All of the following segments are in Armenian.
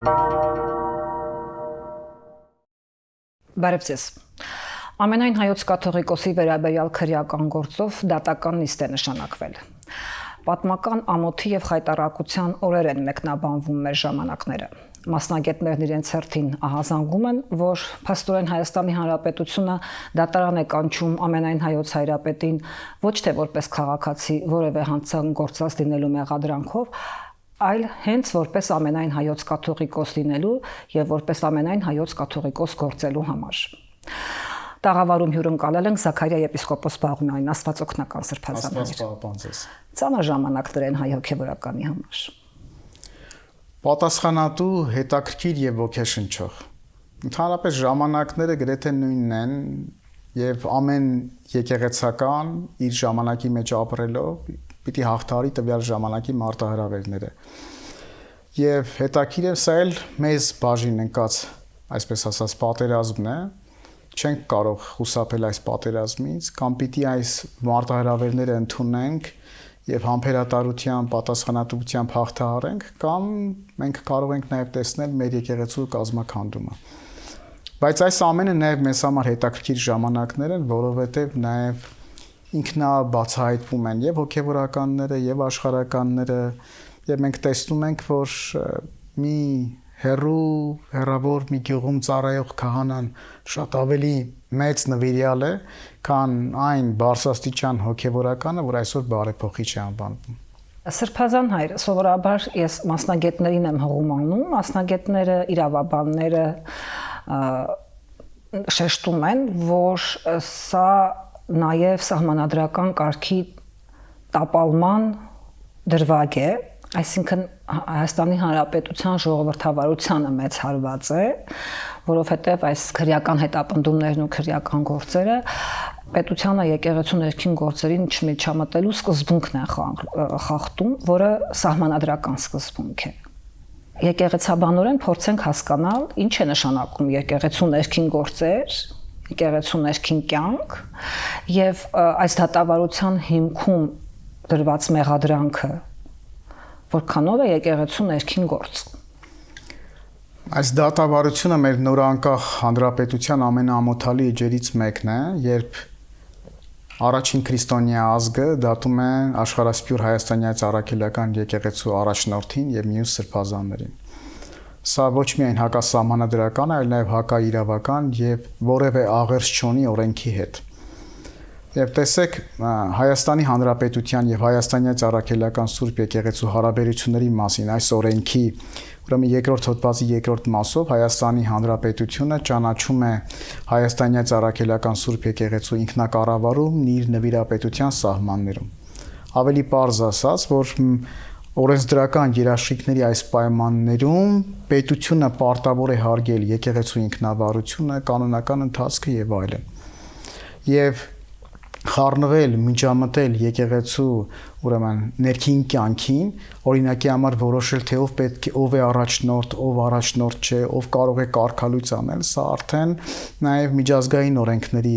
Բարև ձեզ։ Ամենայն հայոց կաթողիկոսի վերաբերյալ քրեական գործով դատական նիստ է նշանակվել։ Պատմական ամոթի եւ խայտառակության օրեր են մեկնաբանվում մեր ժամանակները։ Մասնագետներն իրենց հերթին ահազանգում են, որ փաստորեն Հայաստանի Հանրապետությունը դատարան է կանչում ամենայն հայոց հայրապետին ոչ թե որպես քաղաքացի որևէ հանցան գործած լինելու մեղադրանքով, այլ հենց որպես ամենայն հայոց կաթողիկոս լինելու եւ որպես ամենայն հայոց կաթողիկոս գործելու համար։ Տաղավարում հյուրընկալել ենք Զաքարիա եպիսկոպոս Բաղումյանին, Աստված օգնական սրբազան։ Աստված պահապան ձեզ։ Ծանր ժամանակներ են հայ հոգեվորականի համար։ Պատասխանատու, հետաքրքիր եւ ոգեշնչող։ Ընդհանրապես ժամանակները գրեթե նույնն են եւ ամեն եկեղեցական իր ժամանակի մեջ ապրելով պիտի հաղթարի տվյալ ժամանակի մարտահրավերները։ Եվ հետաքրքիր է սա էլ մեզ բաժին ընկած, այսպես ասած, պատերազմն է, չենք կարող խուսափել այս պատերազմից, կամ պիտի այս մարտահրավերները ընդունենք եւ համբերատարության, պատասխանատվությամբ հաղթահարենք, կամ մենք կարող ենք նաեւ տեսնել մեր եկեղեցու կազմաքանդումը։ Բայց այս ամենը նաեւ մեզ համար հետաքրքիր ժամանակներ են, որովհետեւ նաեւ ինքնաբացահայտվում են եւ հոգեվորականները եւ աշխարհականները եւ մենք տեսնում ենք, որ մի հերավոր մի գյուղում ծառայող քահանան շատ ավելի մեծ նվիրյալ է, քան այն բարձրաստիճան հոգեվորականը, որ այսօր բարեփոխիչ է անվանվում։ Սրբազան հայր, սովորաբար ես մասնագետներին եմ հղում անում, մասնագետները, իրավաբանները շեշտում են, որ սա նաև սահմանադրական կարգի տապալման դրվագ է, այսինքն Հայաստանի Հանրապետության ժողովրդավարությանը մեծ հարված է, որովհետև այս քրեական հետապնդումներն ու քրեական գործերը պետությանը եկեղեցու ներքին գործերին չմիջամտելու սկզբունքն են խախտում, որը սահմանադրական սկզբունք է։ Եկեղեցաբանորեն փորձենք հասկանալ, ինչ է նշանակում եկեղեցու ներքին գործեր, եկեղեցու ներքին կյանք եւ այս դատավարության հիմքում դրված մեղադրանքը, որքանով է եկեղեցու ներքին գործ։ Այս դատավարությունը մեր նորանկախ հանրապետության ամենաամոթալի էջերից մեկն է, երբ առաջին քրիստոնյա ազգը դատում է աշխարհասփյուր հայաստանյաց առաքելական եկեղեցու առաջնորդին եւ մյուս սրբազաններին։ Սա ոչ միայն հակասահմանադրական, այլ նաև հակաիրավական եւ որևէ աղերս չունի օրենքի հետ։ Եվ տեսեք Հայաստանի Հանրապետության եւ հայաստանյաց առաքելական Սուրբ եկեղեցու հարաբերությունների մասին այս օրենքի ուրեմն երկրորդ հոդվածի երկրորդ մասով Հայաստանի Հանրապետությունը ճանաչում է հայաստանյաց առաքելական Սուրբ եկեղեցու ինքնակառավարումն իր նվիրապետության սահմաններում։ Ավելի պարզ ասած, որ օրենսդրական երաշխիքների այս պայմաններում պետությունը պարտավոր է հարգել եկեղեցու ինքնավարությունը, կանոնական ընթացքը եւ այլն։ Եվ խառնվել, միջամտել եկեղեցու ուրեմն ներքին կյանքին, օրինակի համար որոշել թե ով է առաջնորդ, ով առաջնորդ չէ, ով կարող է կարգալույց անել, սա արդեն նաև միջազգային օրենքների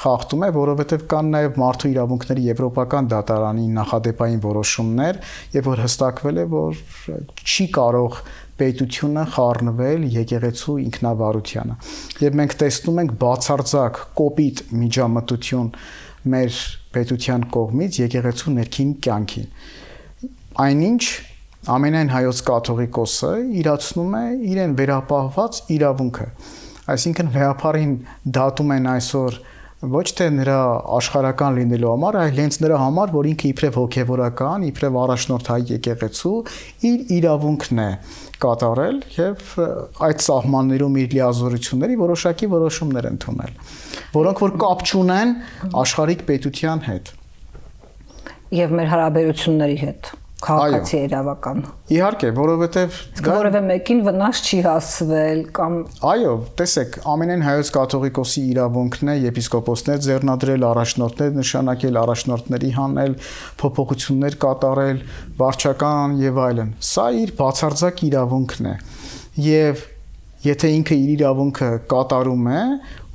խախտում է, որովհետև կան նաև մարդու իրավունքների եվրոպական դատարանի նախադեպային որոշումներ, եւ որ հստակվել է, որ չի կարող պետությունը խառնվել եկեղեցու ինքնավարությանը։ Եվ մենք տեսնում ենք բացարձակ կոպիտ միջամտություն մեր պետության կողմից եկեղեցու ներքին կյանքին։ Այնինչ ամենայն հայոց կաթողիկոսը իրացնում է իրեն վերապահված իրավունքը։ Այսինքն վեհապարին դատում են այսօր ոչ թե նրա աշխարհական լինելու համար, այլ հենց նրա համար, որ ինքը իբրև հոգևորական, իբրև առաջնորդ հայ եկեղեցու իր իրավունքն է կատարել եւ այդ սահմաններում իր լիազորությունների որոշակի որոշումներ ընդունել, որոնք որ կապ չունեն աշխարհիկ պետության հետ եւ մեր հարաբերությունների հետ քաղաքացի իրավական։ Իհարկե, որովհետեւ որևէ մեկին վնաս չի հասցվել կամ այո, տեսեք, ամենայն հայոց կաթողիկոսի իրավունքն է եպիսկոպոսներ ձեռնադրել, առաջնորդներ նշանակել, առաջնորդների հանել, փոփոխություններ կատարել, վարչական եւ այլն։ Սա իր բացարձակ իրավունքն է։ Եվ եթե ինքը իր իրավունքը կատարում է,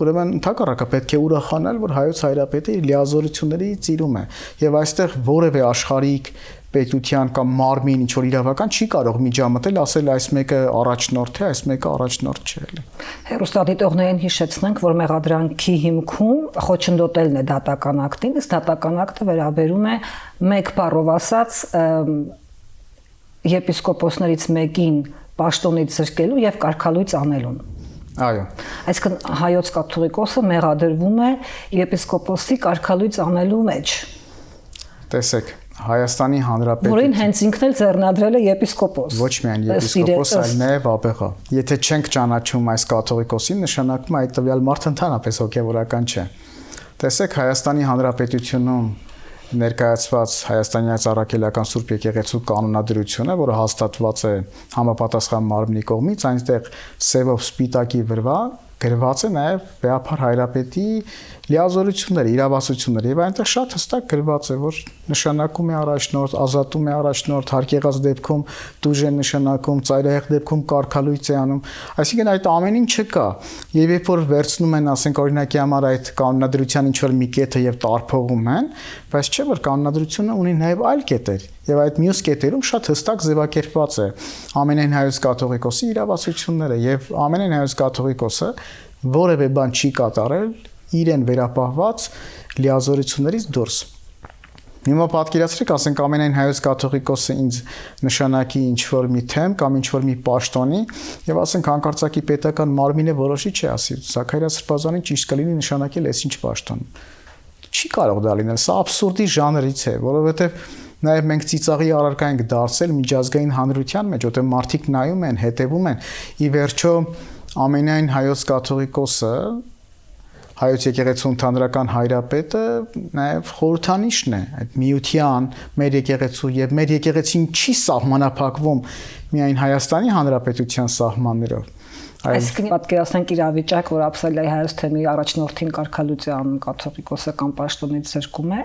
ուրեմն ընդհակառակը պետք է ուրախանալ, որ հայոց հայրապետը իր լիազորությունների ծիրում է։ Եվ այստեղ որևէ աշխարհիկ պետության կամ մարմին ինչ որ իրավական չի կարող միջամտել, ասել այս մեկը առաջնորդ է, այս մեկը առաջնորդ չէ էլի։ Հերոստատիտողներին հիշեցնենք, որ մեղադրանքի հիմքում խոչընդոտելն է դատական ակտին, իսկ դատական ակտը վերաբերում է մեկ բառով ասած եպիսկոպոսներից մեկին պաշտոնից զրկելու եւ կարգալույծ անելուն։ Այո։ Այսինքն հայոց կաթողիկոսը մեղադրվում է եպիսկոպոսի կարգալույծ անելու մեջ։ Տեսեք, Հայաստանի Հանրապետություն, որին հենց ինքն էլ ձեռնադրել է եպիսկոպոս։ ոչ միայն եպիսկոպոս, այլ նաև աբեղա։ Եթե չենք ճանաչում այս կաթողիկոսին, նշանակում է այդ տվյալ մարդը ընդհանրապես հոգևորական չէ։ Տեսեք, Հայաստանի Հանրապետությունում ներկայացված հայաստանյան առաքելական Սուրբ Եկեղեցու կանոնադրությունը, որը հաստատված է համապատասխան մարմնի կողմից, այնտեղ սևով սպիտակի վրա գրված է նաև Վեհափար Հայրապետի լիազորությունները, իրավասությունները, եւ այնտեղ շատ հստակ գրված է, որ նշանակում է առաջնորդ, ազատում է առաջնորդ, հարկեղած դեպքում դուժ է նշանակում, ծայրահեղ դեպքում կարգալույծ է անում, այսինքն այդ ամենին չկա։ Եվ երբ որ վերցնում են, ասենք օրինակի համար այդ կանոնադրության ինչ որ մի կետը եւ տարփողում են, բայց չէ որ կանոնադրությունը ունի նաև այլ կետեր, եւ այդ մյուս կետերում շատ հստակ ձևակերպված է ամենայն հայոց կաթողիկոսի իրավասությունները եւ ամենայն հայոց կաթողիկոսը որևէ բան չի կատարել իրեն վերապահված լիազորություններից դուրս։ Հիմա պատկերացրեք, ասենք ամենայն հայոց կաթողիկոսը ինձ նշանակի ինչ-որ մի թեմ կամ ինչ-որ մի պաշտոնի եւ ասենք հանկարծակի պետական մարմինը որոշի չի ասի, Զաքարիա Սրբազանին ճիշտ կլինի նշանակել այսինչ պաշտոն։ Չի կարող դա լինել, սա աբսուրդի ժանրից է, որովհետեւ նաև մենք ծիծաղի առարկա ենք դարձել միջազգային հանրության մեջ, որտեղ մարդիկ նայում են, հետևում են։ Ի վերջո ամենայն հայոց կաթողիկոսը, հայոց եկեղեցու ընդհանրական հայրապետը նաև խորհրդանիշն է այդ միության, մեր եկեղեցու եւ մեր եկեղեցին չի սահմանափակվում միայն Հայաստանի Հանրապետության սահմաններով։ Այսինքն պատկերացնենք իրավիճակ, որ Աբսալիայի հայոց թեմի առաջնորդին կարգալույծ է անում կաթողիկոսը կամ պաշտոնից զրկում է,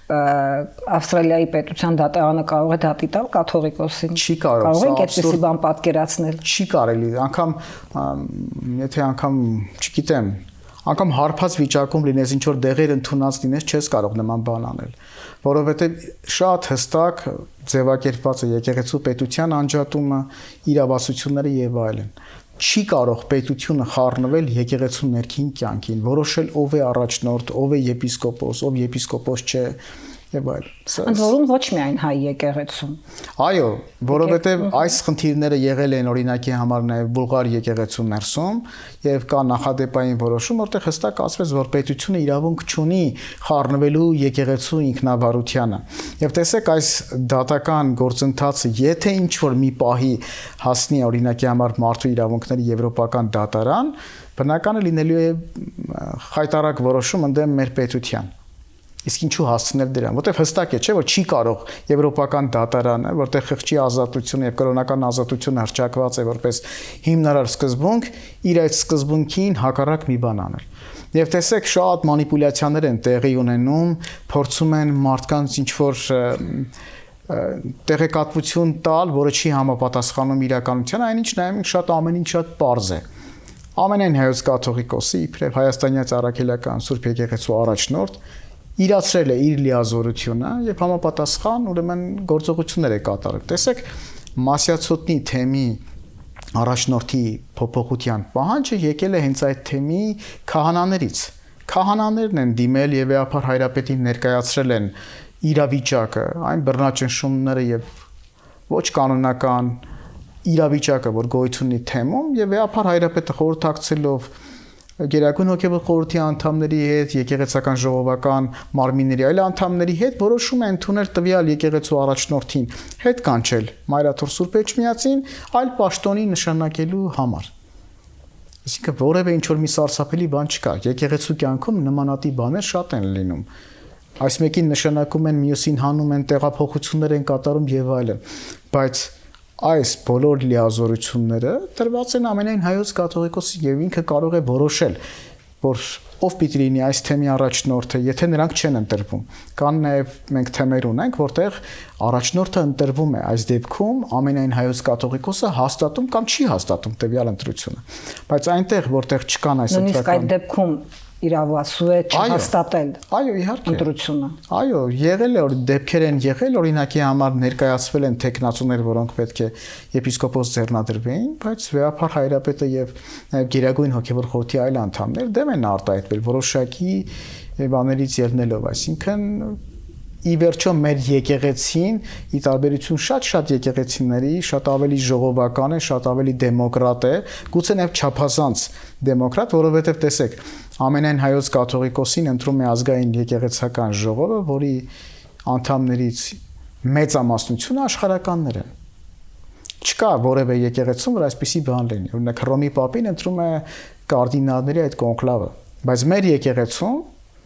Ավստրալիայի պետության դատարանը կարող է դատի տալ կաթողիկոսին։ Չի կարող։ Կարող ենք այդպիսի բան պատկերացնել։ Չի կարելի, անգամ եթե անգամ, չգիտեմ, անգամ հարբած վիճակում լինես, ինչ որ դեղեր ընդունած լինես, չես կարող նման բան անել, որովհետև շատ հստակ ձևակերպված է եկեղեցու պետության անջատումը, իրավասությունները եւ այլն։ Չի կարող պետությունը խառնվել եկեղեցու ներքին կյանքին, որոշել ով է առաջնորդ, ով է եպիսկոպոս, ով եպիսկոպոս չէ եւ այլն։ Ընդ որում ոչ միայն հայ եկեղեցում։ Այո, որովհետեւ այս խնդիրները եղել են օրինակի համար նաեւ Բուլղար եկեղեցու ներսում եւ կա նախադեպային որոշում, որտեղ հստակ ասվեց, որ պետությունը իրավունք չունի խառնվելու եկեղեցու ինքնավարությանը։ Եվ տեսեք այս դատական գործընթացը, եթե ինչ որ մի պահի հասնի օրինակի համար մարդու իրավունքների եվրոպական դատարան, բնականը լինելու է խայտարակ որոշում ընդդեմ մեր պետության։ Իսկ ինչու հասցնել դրան, որտեղ հստակ է, չէ՞ որ չի կարող եվրոպական դատարանը, որտեղ խղճի ազատությունը եւ կրոնական ազատությունը հռչակված է որպես հիմնարար սկզբունք, իր այդ սկզբունքին հակառակ մի բան անել։ Եվ տեսեք, շատ մանիպուլյացիաներ են տեղի ունենում, փորձում են մարդկանց ինչ որ տեղեկատվություն տալ, որը չի համապատասխանում իրականությանը, այնինչ նայում ենք շատ ամեն ինչ շատ պարզ է։ Ամենայն հայոց կաթողիկոսը իբրև հայաստանյան առաքելական Սուրբ Եկեղեցու առաջնորդ իրացրել է իր լիազորությունը եւ համապատասխան ուրեմն գործողություններ է կատարել։ Տեսեք, Մասյացոտնի թեմի առաջնորդի փոփոխության պահանջը եկել է հենց այդ թեմի քահանաներից։ Քահանաներն են դիմել եւ Վեհափար Հայրապետին ներկայացրել են իրավիճակը, այն բռնաճնշումները եւ ոչ կանոնական իրավիճակը, որ գոյություն ունի թեմում եւ Վեհափար Հայրապետը խորհրդակցելով Գերագույն հոգևոր խորհրդի անդամների հետ, եկեղեցական ժողովական մարմինների այլ անդամների հետ որոշում է ընդունել տվյալ եկեղեցու առաջնորդին հետ կանչել Մայրաթոր Սուրբ Էջմիածին այլ պաշտոնի նշանակելու համար։ Այսինքն որևէ ինչ որ մի սարսափելի բան չկա։ Եկեղեցու կյանքում նմանատիպ բաներ շատ են լինում։ Այս մեկին նշանակում են, մյուսին հանում են, տեղափոխություններ են կատարում եւ այլն, բայց այս բոլոր լիազորությունները տրված են ամենայն հայոց կաթողիկոսի եւ ինքը կարող է որոշել, որ ով պիտի լինի այս թեմի առաջնորդը, եթե նրանք չեն ընտրվում։ Կան նաեւ մենք թեմեր ունենք, որտեղ առաջնորդը ընտրվում է, այս դեպքում ամենայն հայոց կաթողիկոսը հաստատում կամ չի հաստատում տվյալ ընտրությունը։ Բայց այնտեղ, որտեղ չկան այս նույնիսկ այդ դեպքում իրավասու է չհաստատել։ Այո, իհարկե։ Ընտրությունը։ Այո, եղել է որ դեպքեր են եղել, օրինակի համար ներկայացվել են տեխնացուներ, որոնք պետք է եպիսկոպոս ձեռնադրվեին, բայց Վեհապար Հայրապետը եւ նաեւ Գերագույն հոգեվոր խորհրդի այլ անդամներ դեմ են արտահայտվել որոշակի բաներից ելնելով, այսինքն ի վերջո մեր եկեղեցին ի տարբերություն շատ եկեղեցիների շատ ավելի ժողովական է, շատ ավելի դեմոկրատ է, գուցե նաև չափազանց դեմոկրատ, որովհետև տեսեք, ամենայն հայոց կաթողիկոսին ընտրում է ազգային եկեղեցական ժողովը, որի անդամներից մեծամասնությունը աշխարհականներ են։ Չկա որևէ եկեղեցում, որ այսպիսի բան լինի։ Օրինակ Հռոմի Պապին ընտրում է կարդինալների այդ կոնկլավը, բայց մեր եկեղեցում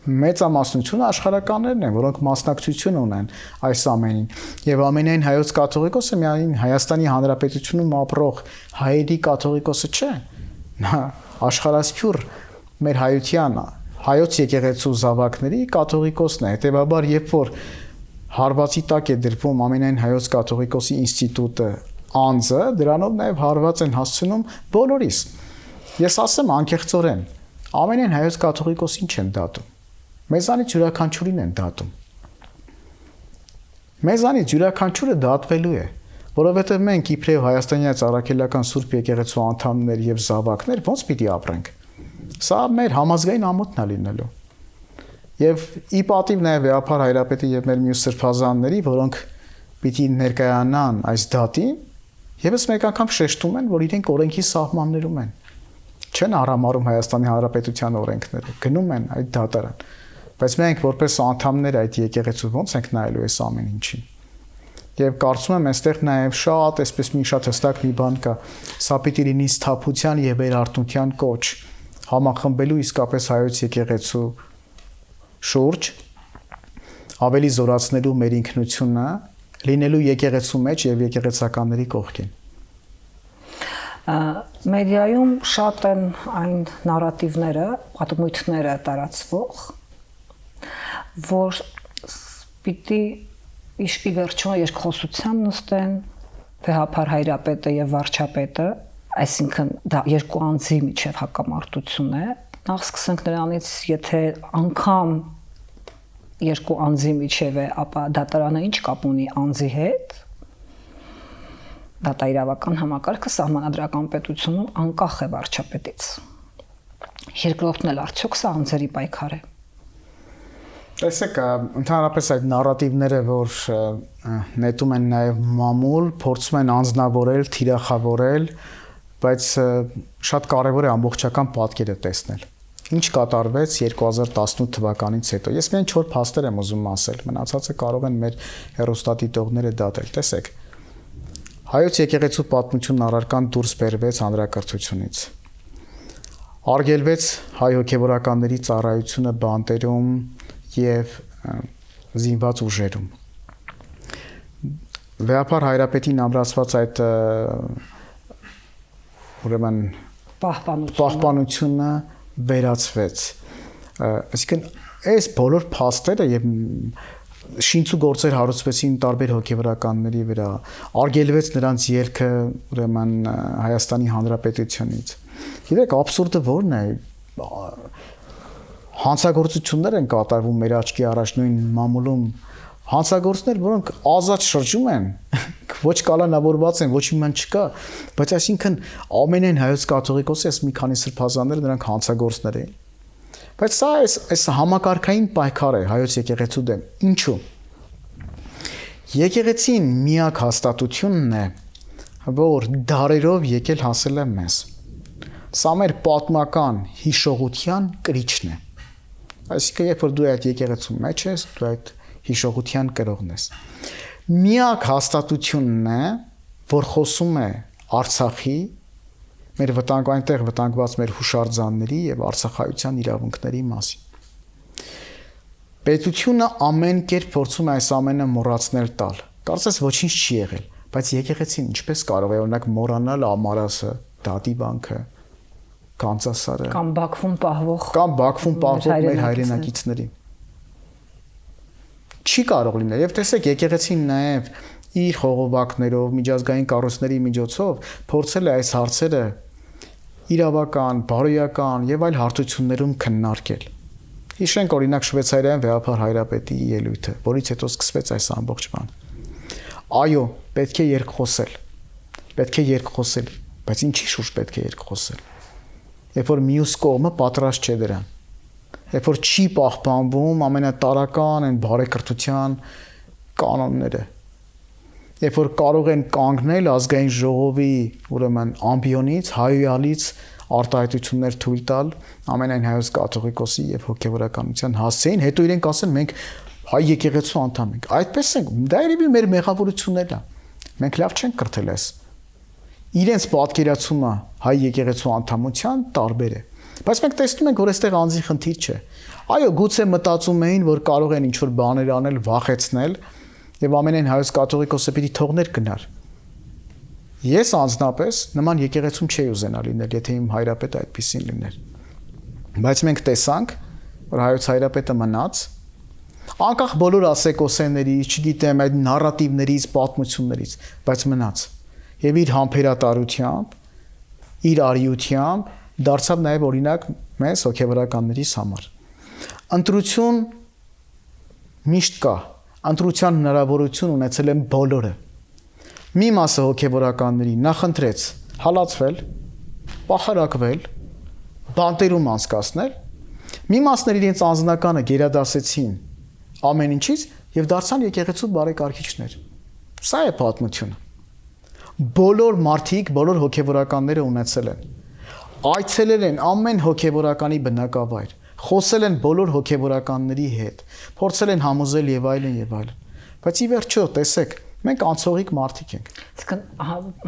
մեծամասնությունը աշխարհականներն են, որոնք մասնակցություն ունեն այս ամենին։ Եվ ամենայն հայոց կաթողիկոսը միայն Հայաստանի Հանրապետությունում ապրող հայերի կաթողիկոսը չէ։ Նա աշխարհասփյուր մեր հայության հայոց եկեղեցու զավակների կաթողիկոսն է։ Հետևաբար, երբ որ հարվածի տակ է դրվում ամենայն հայոց կաթողիկոսի ինստիտուտը անձը, դրանով նաև հարված են հասցնում բոլորիս։ Ես ասեմ անկեղծորեն, ամենայն հայոց կաթողիկոսին չեն դատում։ Մեզանից յուրաքանչյուրին են դատում։ Մեզանից յուրաքանչյուրը դատվելու է, որովհետև մենք իբրև հայաստանյան առաքելական Սուրբ եկեղեցու անդամներ եւ զավակներ ոնց պիտի ապրենք։ Սա մեր համազգային ամոթն է լինելու։ Եվ ի պատիվ նաեւ Վեհապար Հայրապետի եւ մեր մյուս սրբազանների, որոնք պիտի ներկայանան այս դատին, եւս մեկ անգամ շեշտում են, որ իրենք օրենքի սահմաններում են։ Չեն արամարում Հայաստանի Հանրապետության օրենքները, գնում են այդ դատարան։ Բայց մենք որպես անդամներ այդ եկեղեցու ոնց ենք նայելու այս ամեն ինչին։ Եվ կարծում եմ այստեղ նաև շատ այսպես մի շատ հստակ մի բան կա, սա պիտի լինի սթափության եւ վերարտունության կոչ, համախմբելու իսկապես հայոց եկեղեցու շուրջ, ավելի զորացնելու մեր ինքնությունը, լինելու եկեղեցու մեջ եւ եկեղեցականների կողքին։ Մեդիայում շատ են այն նարատիվները, պատմությունները տարածվող, որ պիտի ի վերջո երկխոսության նստեն Վեհապար Հայրապետը եւ վարչապետը, այսինքն դա երկու անձի միջև հակամարտություն է։ Նախ սկսենք նրանից, եթե անգամ երկու անձի միջև է, ապա դատարանը ինչ կապ ունի անձի հետ։ Դատաիրավական համակարգը սահմանադրական պետությունում անկախ է վարչապետից։ Երկրորդն էլ արդյոք սա անձերի պայքար է։ Տեսեք, ընդհանրապես այդ նարատիվները, որ նետում են նաև մամուլ, փորձում են անձնավորել, թիրախավորել, բայց շատ կարևոր է ամբողջական պատկերը տեսնել։ Ինչ կատարվեց 2018 թվականից հետո։ Ես միայն 4 փաստեր եմ ուզում ասել, մնացածը կարող են մեր հեռուստադիտողները դատել։ Տեսեք, հայոց եկեղեցու պատմությունն առարկան դուրս բերվեց հանրակրթությունից։ Արգելվեց հայ հոգևորականների ծառայությունը բանտերում եւ զինված ուժերում։ Վեհապար Հայրապետին ամրացված այդ ուրեմն պահպանությունը վերացվեց։ Այսինքն այս բոլոր փաստերը եւ շինցու գործեր հարուցվեցին տարբեր հոգևորականների վրա, արգելվեց նրանց ելքը ուրեմն Հայաստանի Հանրապետությունից։ Գիտեք, աբսուրդը ո՞րն է։ Հանցագործություններ են կատարվում մեր աչքի առաջ նույն մամուլում, հանցագործներ, որոնք ազատ շրջում են, ոչ կալանավորված են, ոչ մի բան չկա, բայց այսինքն ամենայն հայոց կաթողիկոսի այս մի քանի սրբազաններ նրանք հանցագործներ էին։ Բայց սա այս համակարգային պայքար է հայոց եկեղեցու դեմ։ Ինչու՞։ Եկեղեցին միակ հաստատությունն է, որ դարերով եկել հասել է մեզ։ Սա մեր պատմական հիշողության կրիչն է։ Այսինքն, երբ որ դու այդ եկեղեցու մեջ ես, դու այդ հիշողության կրողն ես։ Միակ հաստատությունն է, որ խոսում է Արցախի, մեր այնտեղ վտանգված մեր հուշարձանների եւ արցախայության իրավունքների մասին։ Պետությունը ամեն կերպ փորձում է այս ամենը մոռացնել տալ։ Կարծես ոչինչ չի եղել, բայց եկեղեցին ինչպես կարող է օրինակ մոռանալ Ամարասը, Դատիվանքը, Կանցասարը կամ Բաքվում պահվող մեր հայրենակիցներին։ Չի կարող լինել։ Եվ տեսեք, եկեղեցին նաև իր խողովակներով, միջազգային կառույցների միջոցով փորձել է այս հարցերը իրավական, բարոյական եւ այլ հարթություններում քննարկել։ Հիշենք օրինակ Շվեյցարիայում վեհապար հայրապետի ելույթը, որից հետո սկսվեց այս ամբողջ բանը։ Այո, պետք է երկխոսել։ Պետք է երկխոսել, բայց ինչի շուրջ պետք է երկխոսել։ Երբ որ մյուս կողմը պատրաստ չէ դրան։ Երբ որ չի պահպանվում ամենատարական այն բարեկրթության կանոնները։ Երբ որ կարող են կանգնել ազգային ժողովի, ուրեմն ամբիոնից, հայոյալից արտահայտություններ թույլ տալ ամենայն հայոց կաթողիկոսի եւ հոգեվորականության հասցեին, հետո իրենք ասեն մենք հայ եկեղեցու անդամ ենք։ Այդպես ենք, դա երևի մեր մեղավորություններն է։ Մենք լավ չենք կրթել այս։ Իրենց պատկերացումը հայ եկեղեցու անդամության տարբեր է։ Բայց մենք տեսնում ենք, որ այստեղ անձի խնդիր չէ։ Այո, գուցե մտածում էին, որ կարող են ինչ-որ բաներ անել, վախեցնել եւ ամենայն հայոց կաթողիկոսը պիտի թողներ գնար։ Ես անձնապես նման եկեղեցում չէի ուզենա լինել, եթե իմ հայրապետը այդպեսին լիներ։ Բայց մենք տեսանք, որ հայոց հայրապետը մնաց, անկախ բոլոր ասեկոսեներից, չգիտեմ, այդ նարատիվներից, պատմություններից, բայց մնաց։ Եվ իր համբերատարությամբ, իր արիությամբ դարձավ նաև օրինակ մեզ հոգևորականներիս համար։ Ընտրություն միշտ կա, ընտրության հնարավորություն ունեցել են բոլորը։ Մի մասը հոգևորականների նախընտրեց հալածվել, պախարակվել, բանտերում անցկացնել, մի մասներ իրենց անձնականը գերադասեցին ամեն ինչից եւ դարձան եկեղեցու բարեկարգիչներ։ Սա է պատմությունը։ Բոլոր մարդիկ, բոլոր հոգևորականները ունեցել են։ Այցելել են ամեն հոգևորականի բնակավայր, խոսել են բոլոր հոգևորականների հետ, փորձել են համոզել եւ այլն եւ այլն։ Բայց ի վերջո, տեսեք, մենք անցողիկ մարդիկ ենք։ Իսկ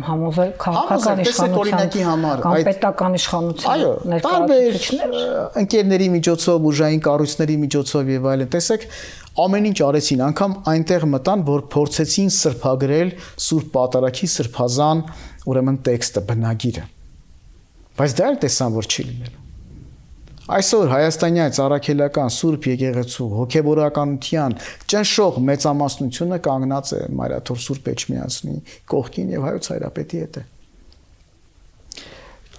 համոզել քաղաքական իշխանության կամ պետական իշխանության ներկայացուցիչներ, ընկերների միջոցով, ուժային կառույցների միջոցով եւ այլն, տեսեք, ամեն ինչ արեցին, անգամ այնտեղ մտան, որ փորձեցին սրբագրել Սուրբ Պատարագի սրբազան, ուրեմն տեքստը, բնագիրը։ Բայց դա էլ տեսան, որ չի լինելու։ Այսօր հայաստանյան ծառաքելական Սուրբ եկեղեցու հոգևորականության ճնշող մեծամասնությունը կանգնած է Մայրաթոր Սուրբ Էջմիածնի կողքին եւ հայոց հայրապետի հետ է։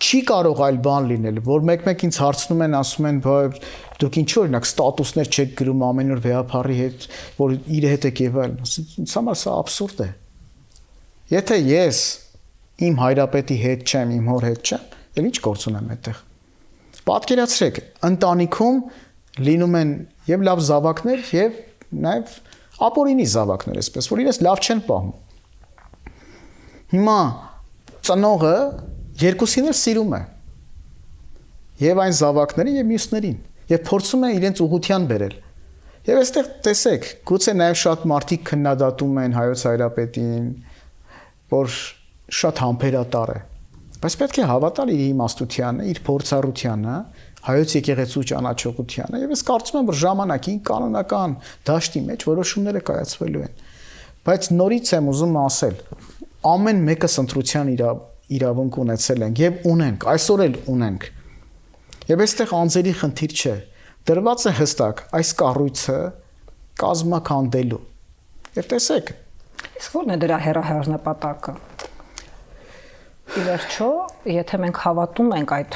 Չի կարող այլ բան լինել, որ մեկ-մեկ ինձ հարցնում են, ասում են, դուք ինչ օրինակ ստատուսներ չեք գրում ամեն օր վեհապարի հետ, որ իր հետ եք եւ այլն։ Ինձ համար սա աբսուրդ է։ Եթե ես իմ հայրապետի հետ չեմ, իմ հոր հետ չեմ, ել ինչ գործ ունեմ այդտեղ։ Պատկերացրեք, ընտանիքում լինում են եւ լավ զավակներ եւ նաեւ ապօրինի զավակներ, այսպես որ իրենց լավ չեն պահում։ Հիմա ծնողը երկուսին էլ սիրում է։ Եվ այն զավակներին եւ մյուսներին, եւ փորձում է իրենց ուղղության բերել։ Եվ այստեղ տեսեք, գուցե նաեւ շատ մարդիկ քննադատում են հայոց հայրապետին, որ շատ համբերատար է։ Բայց պետք է հավատալ իր իմաստությանը, իր փորձառությանը, հայոց եկեղեցու ճանաչողությանը, եւ ես կարծում եմ, որ ժամանակին կանոնական դաշտի մեջ որոշումները կայացվելու են։ Բայց նորից եմ ուզում ասել, ամեն մեկը ընտրության իրավունք ունեցել ենք եւ ունենք, այսօր էլ ունենք։ Եվ այստեղ անձերի խնդիր չէ։ Դրված է հստակ այս կառույցը կազմակերպելու։ Եվ տեսեք, իսկ ո՞րն է դրա հեռահար նպատակը։ Ի վերջո, եթե մենք հավատում ենք այդ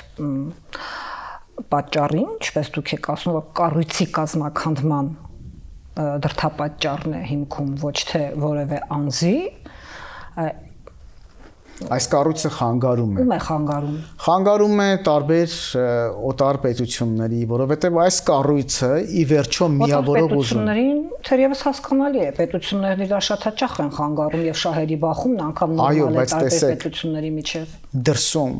պատճառին, ինչպես դուք եք ասում, որ կառույցի կազմակերպման դրդապատճառն է հիմքում, ոչ թե որևէ անձի, այս կառույցը խանգարում է։ Ում է խանգարում։ Խանգարում է տարբեր օտար պետությունների, որովհետև այս կառույցը ի վերջո միավորող ուժ է։ Պետություններին թերևս հասկանալի է, պետություններն իրար շատ հաճախ են խանգարում եւ շահերի բախումն անգամ նորմալ է տարբեր պետությունների միջև։ Դրսում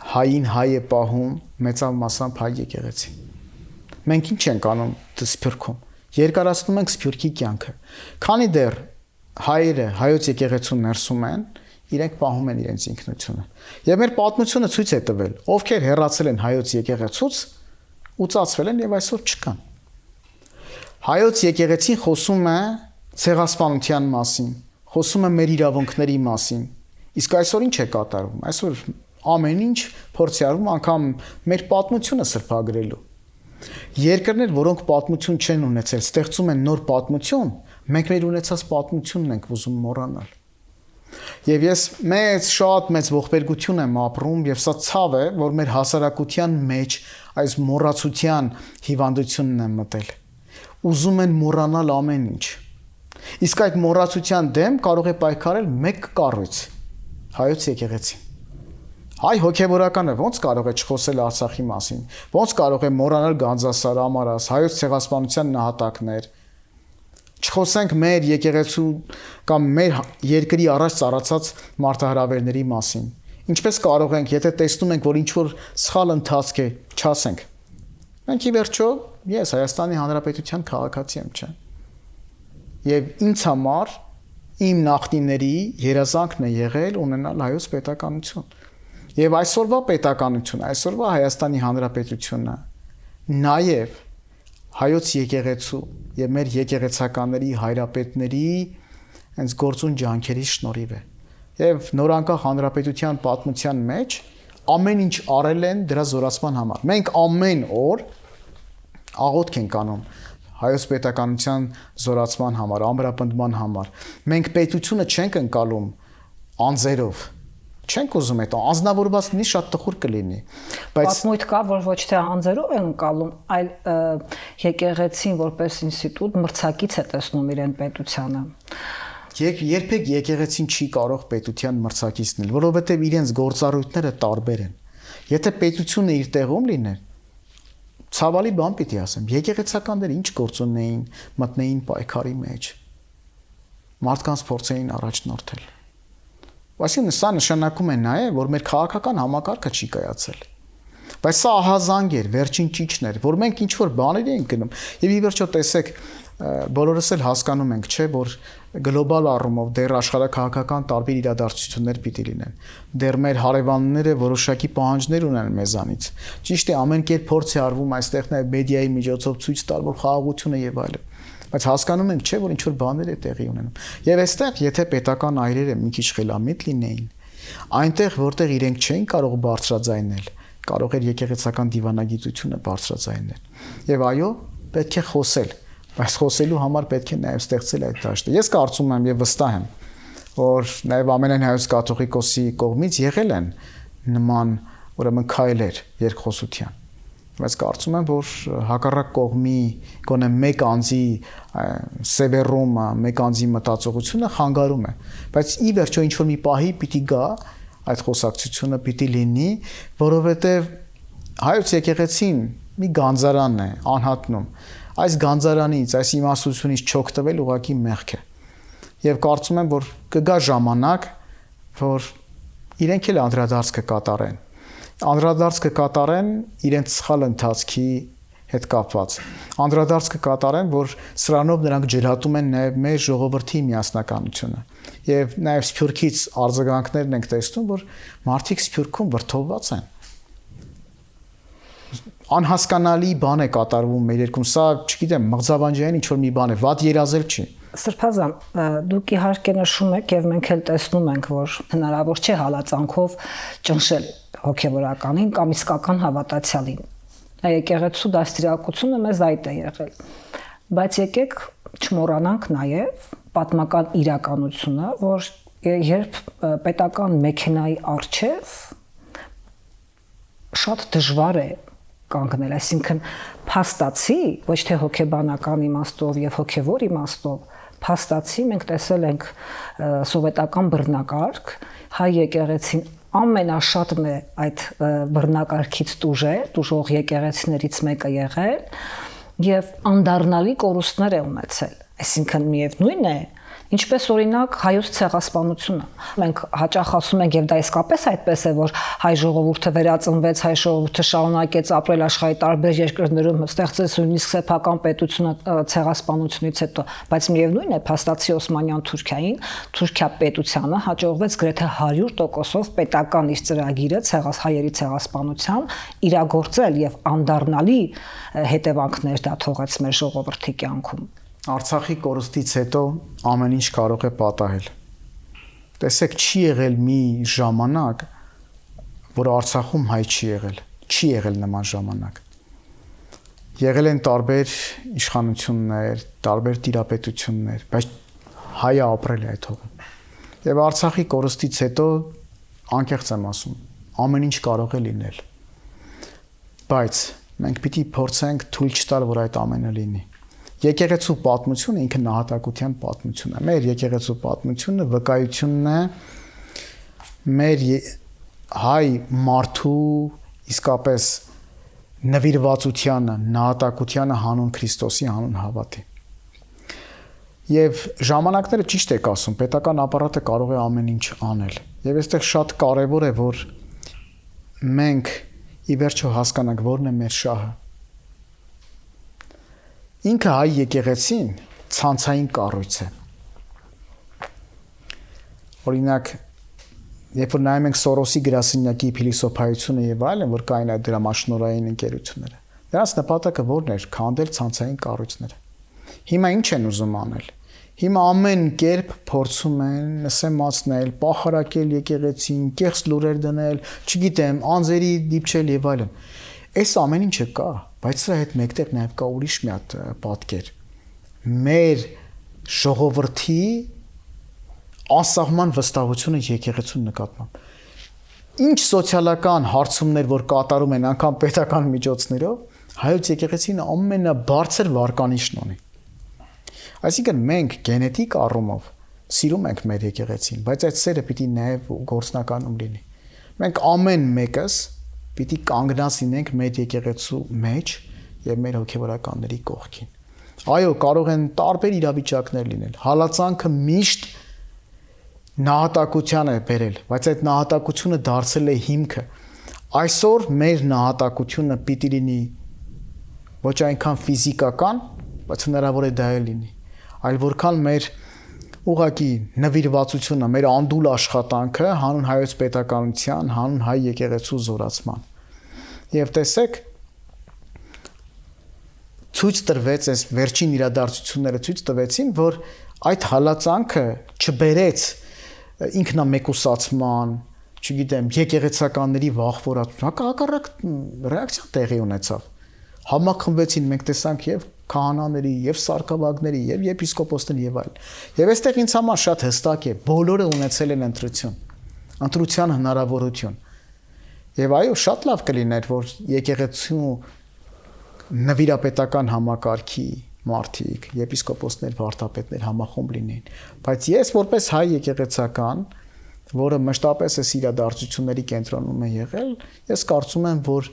հային հայ է պահում մեծամասամբ հայ եկեղեցի։ Մենք ինչ ենք անում Սփյուռքում։ Երկարացնում ենք Սփյուռքի կյանքը։ Քանի դեռ հայերը հայոց եկեղեցու ներսում են, իրենք պահում են իրենց ինքնությունը։ Եվ մեր պատմությունը ցույց է տվել, ովքեր հեռացել են հայոց եկեղեցուց ու ծածվել են եւ այսօր չկան։ Հայոց եկեղեցին խոսում է ցեղասպանության մասին, խոսում է մեր իրավունքների մասին։ Իսկ այսօր ինչ է կատարվում։ Այսօր ամեն ինչ փորձ է արվում անգամ մեր պատմությունը սրբագրելու։ Երկրներ, որոնք պատմություն չեն ունեցել, ստեղծում են նոր պատմություն, մենք մեր ունեցած պատմությունն ենք ուզում մոռանալ։ Եվ ես շատ մեծ ողբերգություն եմ ապրում եւ սա ցավ է, որ մեր հասարակության մեջ այս մոռացության հիվանդությունն է մտել։ Ուզում են մոռանալ ամեն ինչ։ Իսկ այդ մոռացության դեմ կարող է պայքարել մեկ կառույց՝ հայոց եկեղեցին։ Հայ հոգևորականը ո՞նց կարող է չխոսել Արցախի մասին։ Ո՞նց կարող է մոռանալ Գանձասար, Ամարաս, հայոց ցեղասպանության նահատակներ։ Չխոսենք մեր եկեղեցու կամ մեր երկրի առաջ ծառացած մարտահրավերների մասին։ Ինչպես կարող ենք, եթե տեսնում ենք, որ ինչ-որ սխալ ընթացք է, չասենք։ Մենք ի վերջո ես Հայաստանի Հանրապետության քաղաքացի եմ, չէ՞։ Եվ ինձ համար իմ նախնիների երազանքն է եղել ունենալ հայոց պետականություն։ Եվ այսօրվա պետականությունը, այսօրվա Հայաստանի Հանրապետությունը նաև հայոց եկեղեցու եւ մեր եկեղեցականների հայրապետների հենց գործուն ջանքերի շնորհիվ է։ Եվ նորանկախ հանրապետության պատմության մեջ ամեն ինչ արել են դրա զորացման համար։ Մենք ամեն օր աղոթք ենք անում հայոց պետականության զորացման համար, ամրապնդման համար։ Մենք պետությունը չենք ընկալում անձերով։ Չենք ուզում այդ անձնավորված լինի շատ տխուր կլինի, բայց պատմույթ կա, որ ոչ թե անձերով են ընկալում, այլ եկեղեցին որպես ինստիտուտ մրցակից է տեսնում իրեն պետությանը։ Երբեք եկեղեցին չի կարող պետության մրցակից լինել, որովհետև իրենց գործառույթները տարբեր են։ Եթե պետությունը իր տեղում լիներ, ցավալի բան պիտի ասեմ, եկեղեցականները ինչ գործ ունեին, մտնեին պայքարի մեջ։ Մարդկանց փորձեին առաջնորդել։ Այսինքն սա նշանակում է նաև, որ մեր քաղաքական համակարգը չի կայացել։ Բայց սա ահազանգ էր, վերջին ճիճն էր, որ մենք ինչ-որ բաներ ենք գնում։ Եվ ի վերջո տեսեք, բոլորս էլ հասկանում ենք, չէ, որ գլոբալ առումով դեռ աշխարհակաղակական տարբեր իրադարձություններ պիտի լինեն։ Դեռ մեր հարևանները որոշակի պահանջներ ունեն մեզանից։ Ճիշտ է, ամեն կերպ փորձ է արվում այստեղ նաև մեդիայի միջոցով ցույց տալ, որ խաղաղությունը եւ այլն։ Բայց հասկանում ենք, չէ, որ ինչ-որ բաներ է տեղի ունենում։ Եվ այստեղ, եթե պետական այրերը մի քիչ խելամիտ լինեին, այնտեղ, որտեղ իրենք չէին կարող բարձրաձայնել, կարող էր եկեղեցական դիվանագիտությունը բարձրաձայնել։ Եվ այո, պետք է խոսել, բայց խոսելու համար պետք է նաև ստեղծել այդ դաշտը։ Ես կարծում եմ եւ վստահ եմ, որ նաև ամենայն հայոց կաթողիկոսի կողմից եղել են նման ուրեմն քայլեր երկխոսության։ Բայց կարծում եմ, որ հակառակ կողմի գոնե մեկ անձի սևեռումը, մեկ անձի մտածողությունը խանգարում է։ Բայց ի վերջո ինչ որ մի պահի պիտի գա այդ խոսակցությունը պիտի լինի, որովհետև հայոց եկեղեցին մի գանձարան է անհատնում։ Այս գանձարանից, այս իմաստությունից չօգտվել ուղղակի մեղք է։ Եվ կարծում եմ, որ կգա ժամանակ, որ իրենք էլ անդրադարձ կկատարեն։ Անդրադարձ կկատարեն իրենց սխալ ընթացքի հետ կապված։ Անդրադարձ կկատարեն, որ սրանով նրանք ջրհատում են նաև մեր ժողովրդի միասնականությունը։ Եվ նաև Սփյուռքից արձագանքներն ենք տեսնում, որ մարդիկ Սփյուռքում վրդովված են։ Անհասկանալի բան է կատարվում մեր երկրում, սա, չգիտեմ, մղձավանջային ինչ-որ մի բան է, վատ երազել չի։ Սրբազան, դուք իհարկե նշում եք եւ մենք էլ տեսնում ենք, որ հնարավոր չէ հալածանքով ճնշել հոգեվորականին կամ իսկական հավատացյալին։ Եկեղեցու դաստիարակությունը մեզ այդ է եղել։ Բայց եկեք չմոռանանք նաեւ պատմական իրականությունը, որ երբ պետական մեքենայի առջև շատ դժվար է կանգնել, այսինքն փաստացի, ոչ թե հոգեբանական իմաստով եւ հոգեվոր իմաստով, փաստացի մենք տեսել ենք սովետական բռնակարգ, հայ եկեղեցին ամենաշատն է այդ բռնակարգից տուժող եկեղեցիներից մեկը եղել եւ անդառնալի կորուստներ է ունեցել, այսինքն միևնույն է, ինչպես օրինակ հայոց ցեղասպանությունը։ Մենք հաճախ ասում ենք եւ դա իսկապես այդպես է, որ հայ ժողովուրդը վերածնվեց, հայ ժողովուրդը շարունակեց ապրել աշխարհի տարբեր երկրներում, ստեղծեց նույնիսկ սեփական պետությունը ցեղասպանությունից հետո, բայց միևնույն է, փաստացի Օսմանյան Թուրքիային, Թուրքիա պետությանը հաջողվեց գրեթե 100%-ով պետական իր ծրագիրը հայերի ցեղասպանության իրագործել եւ անդառնալի հետևանքներ դա թողեց մեր ժողովրդի կյանքում։ Արցախի կորուստից հետո ամեն ինչ կարող է պատահել։ Տեսեք, չի եղել մի ժամանակ, որ Արցախում հայ չի եղել։ Չի եղել նման ժամանակ։ Եղել են տարբեր իշխանություններ, տարբեր տիրապետություններ, բայց հայը ապրել է այդ հողում։ Եվ Արցախի կորստից հետո անկեղծ եմ ասում, ամեն ինչ կարող է լինել։ Բայց մենք պիտի փորձենք թույլ չտալ, որ այդ ամենը լինի։ Եկեղեցու պատմությունը ինքը նահատակության պատմություն է։ Մեր եկեղեցու պատմությունը վկայությունն է մեր հայ մարդու իսկապես նվիրվածությանը, նահատակությանը հանուն Քրիստոսի, հանուն հավատի։ Եվ ժամանակները ճիշտ եք ասում, պետական ապարատը կարող է ամեն ինչ անել։ Եվ այստեղ շատ կարևոր է, որ մենք ի վերջո հասկանանք, որն է մեր շահը։ Ինքը հայ եկեղեցին ցանցային կառույց է։ Օրինակ, երբ որ նայում ենք Սորոսի գրասենյակի փիլիսոփայությունը եւ այլն, որ կային այդ դրամաշնորհային ընկերությունները, դրանց նպատակը որն էր՝ քանդել ցանցային կառույցները։ Հիմա ինչ են ուզում անել։ Հիմա ամեն կերպ փորձում են նսեմացնել, պախարակել եկեղեցին, կեղծ լուրեր դնել, չգիտեմ, անձերի դիպչել եւ այլն։ Այս ամեն ինչը կա, բայց սրա հետ մեկտեղ նաեւ կա ուրիշ մի հատ պատկեր։ Մեր ժողովրդի անսահման վստահությունը եկեղեցու նկատմամբ։ Ինչ սոցիալական հարցումներ, որ կատարում են անգամ պետական միջոցներով, հայոց եկեղեցին ամենաբարձր վարկանիշն ունի։ Այսինքն մենք գենետիկ առումով սիրում ենք մեր եկեղեցին, բայց այդ սերը պիտի նաև գործնականում լինի։ Մենք ամեն մեկս պիտի կանգնած լինենք մեր եկեղեցու մեջ եւ մեր հոգեվորականների կողքին։ Այո, կարող են տարբեր իրավիճակներ լինել։ Հալածանքը միշտ նահատակության է բերել, բայց այդ նահատակությունը դարձել է հիմքը։ Այսօր մեր նահատակությունը պիտի լինի ոչ այնքան ֆիզիկական, բայց հնարավոր է դա էլ լինի, այլ որքան մեր ուղղակի նվիրվածությունը, մեր անդուլ աշխատանքը հանուն հայոց պետականության, հանուն հայ եկեղեցու զորացման։ Եվ տեսեք, ցույց տրվեց այս վերջին իրադարձությունները ցույց տվեցին, որ այդ հալածանքը չբերեց ինքնամեկուսացման, չգիտեմ, եկեղեցականների վախվորացում, հակառակ ռեակցիա տեղի ունեցավ։ Համախմբվեցին, մենք տեսանք եւ քահանաների, եւ սարկավագների, եւ եպիսկոպոսների եւ այլն։ Եվ այստեղ ինձ համար շատ հստակ է, բոլորը ունեցել են ընտրության հնարավորություն։ Եվ այո, շատ լավ կլիներ, որ եկեղեցու նվիրապետական համակարգի մարդիկ, եպիսկոպոսներ, վարդապետներ համախումբ լինեն, բայց ես որպես հայ եկեղեցական, որը մշտապես այս իրադարձությունների կենտրոնում է եղել, ես կարծում եմ, որ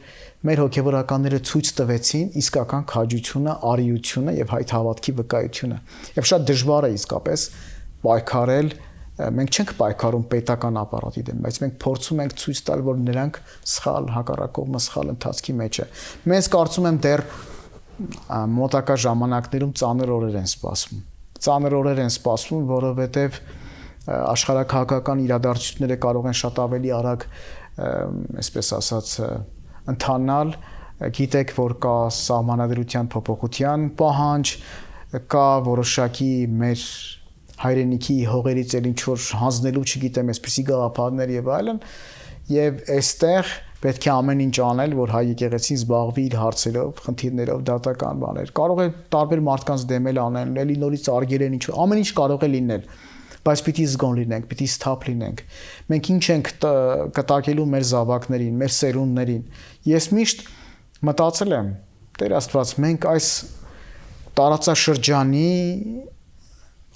մեր հոգեվորականները ցույց տվեցին իսկական քաջությունը, արիությունը եւ հայ հավատքի վկայությունը։ Եվ շատ դժվար է իսկապես պայքարել, մենք չենք պայքարում պետական ապարատի դեմ, բայց մենք փորձում ենք ցույց տալ, որ նրանք սխալ հակառակողմը սխալ ընթացքի մեջ է։ Մենք կարծում եմ դեռ մոտակա ժամանակներում ծանր օրեր են սպասվում։ Ծանր օրեր են սպասվում, որովհետեւ աշխարհակահաղական իրադարձությունները կարող են շատ ավելի արագ, այսպես ասած, ընթանալ, գիտեք, որ կա սահմանադրության փոփոխության պահանջ, կա որոշակի մեր հայրենիքի հողերից էլ ինչ որ հանձնելու, չգիտեմ, այսպիսի գաղափարներ եւ այլն, եւ այստեղ պետք է ամեն ինչ անել, որ հայ եկեղեցին զբաղվի իր հարցերով, խնդիրներով, դատական բաներ։ Կարող է տարբեր մարդկանց դեմել անել, էլի նորից արգելեն ինչ, ամեն ինչ կարող է լինել, բայց պիտի զգոն լինենք, պիտի սթափ լինենք։ Մենք ինչ ենք կտակելու մեր զավակներին, մեր սերունդներին։ Ես միշտ մտածել եմ, Տեր Աստված, մենք այս տարածաշրջանի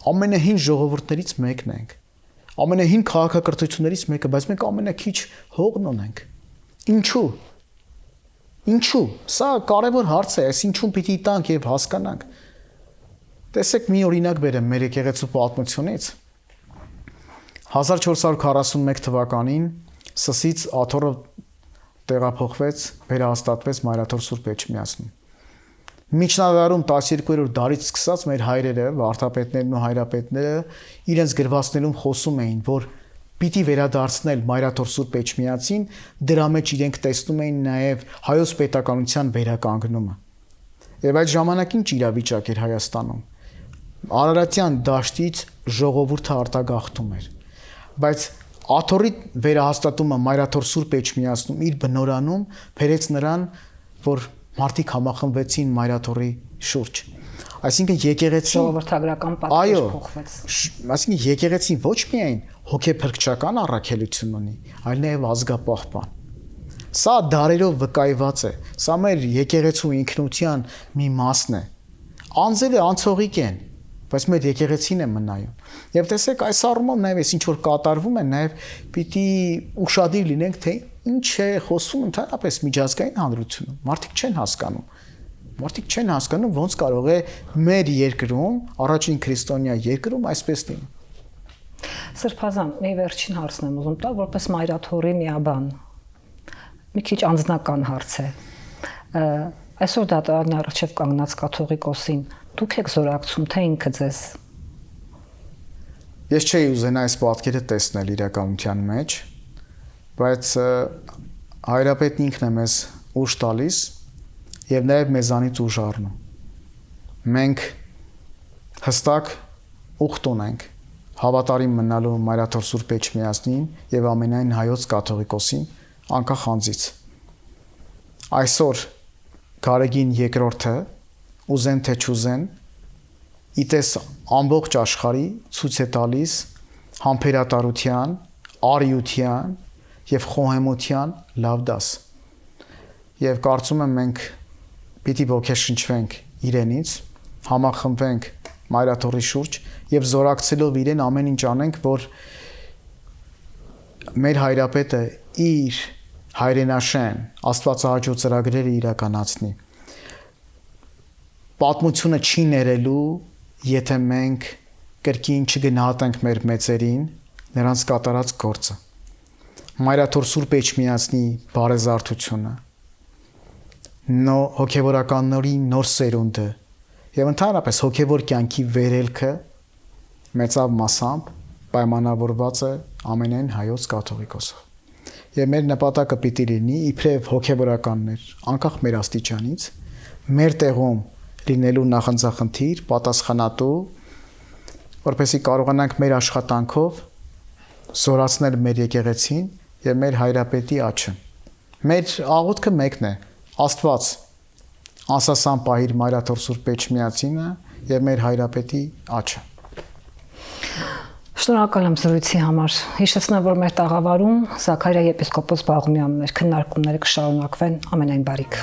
ամենահին ժողովուրդներից մեկն ենք, ամենահին քաղաքակրթություններից մեկը, բայց մենք ամենաքիչ հողն ունենք։ Ինչու։ Սա կարևոր հարց է, այս ինչու պիտի տանք եւ հասկանանք։ Տեսեք մի օրինակ բերեմ մեր եկեղեցու պատմությունից։ 1441 թվականին Սսից Աթոռը տեղափոխվեց, վերահաստատվեց Մայրաթոր Սուրբ Էջմիածնում։ Միջնադարում 12-րդ դարից սկսած մեր հայրերը, վարդապետներն ու հայրապետները իրենց գրվածներում խոսում էին, որ պիտի վերադարձնել Մայրաթոր Սուրբ Էջմիածին, դրա մեջ իրենք տեսնում էին նաև հայոց պետականության վերականգնումը։ Եվ այդ ժամանակ ինչ իրավիճակ էր Հայաստանում։ Արարատյան դաշտից ժողովուրդը արտագաղթում էր։ Բայց Աթոռի վերահաստատումը Մայրաթոր Սուրբ Էջմիածնում իր բնորանում բերեց նրան, որ մարդիկ համախմբվեցին Մայրաթորի շուրջ։ Այսինքն եկեղեցին ժողովրդագրական պատկեր փոխվեց։ Այսինքն եկեղեցին ոչ միայն հոգեփրկչական առաքելություն ունի, այլ նաև ազգապահպան։ Սա դարերով վկայված է։ Սա մեր եկեղեցու ինքնության մի մասն է։ Անձերը անցողիկ են, բայց մեր եկեղեցին է մնայուն։ Եվ տեսեք, այս առումով նաև այս ինչ որ կատարվում է, նաև պիտի ուշադիր լինենք, թե ինչ է խոսում ընդհանրապես միջազգային հանրությունում։ Մարդիկ չեն հասկանում, ոնց կարող է մեր երկրում, առաջին քրիստոնյա երկրում այսպես լինել։ Սրբազան, մի վերջին հարցն եմ ուզում տալ, որպես մայրաթորի միաբան։ Մի քիչ անձնական հարց է։ Այսօր դատարանի առջև կանգնած կաթողիկոսին դուք եք զորակցում, թե ինքը ձեզ։ Ես չէի ուզենա այս պատկերը տեսնել իրականության մեջ, բայց հայրապետն ինքն է մեզ ուժ տալիս եւ նաեւ մեզանից ուժ առնում։ Մենք հստակ ուխտ ունենք հավատարիմ մնալու Մայրաթոր Սուրբ Էջմիածնին եւ ամենայն հայոց կաթողիկոսին անկախ անձից։ Այսօր Գարեգին երկրորդը ուզեն թե չուզեն իտես ամբողջ աշխարհի ցույց է տալիս համբերատարության, արիության եւ խոհեմության լավ դաս։ Եվ կարծում եմ մենք պիտի ոգեշնչվենք իրենից, համախմբվենք Մայրաթորի շուրջ եւ զորակցելով իրեն ամեն ինչ անենք, որ մեր հայրապետը իր հայրենաշեն Աստվածահաճո ծրագրերը իրականացնի։ Պատմությունը չի ներելու, եթե մենք կրկին չգնահատենք մեր մեծերին, նրանց կատարած գործը։ Մայրաթոր Սուրբ Էջմիածնի բարեզարդությունը, հոգևորականների նոր սերունդը եւ ընդհանրապես հոգևոր կյանքի վերելքը մեծավ մասամբ պայմանավորված է ամենայն հայոց կաթողիկոսով։ Եվ մեր նպատակը պիտի լինի իբրև հոգևորականներ, անկախ մեր աստիճանից, մեր տեղում լինելու նախանձախնդիր, պատասխանատու, որպեսզի կարողանանք մեր աշխատանքով զորացնել մեր եկեղեցին եւ մեր հայրապետի աչքը։ Մեր աղոթքը մեկն է. Աստված անսասան պահիր Մայրաթոր Սուրբ Էջմիածինը եւ մեր հայրապետի աչքը։ Շնորհակալ եմ զրույցի համար։ Հիշեցնեմ, որ մեր տաղավարում Զաքարիա եպիսկոպոս Բաղումյանն էր, քննարկումները կշարունակվեն, ամենայն բարիք։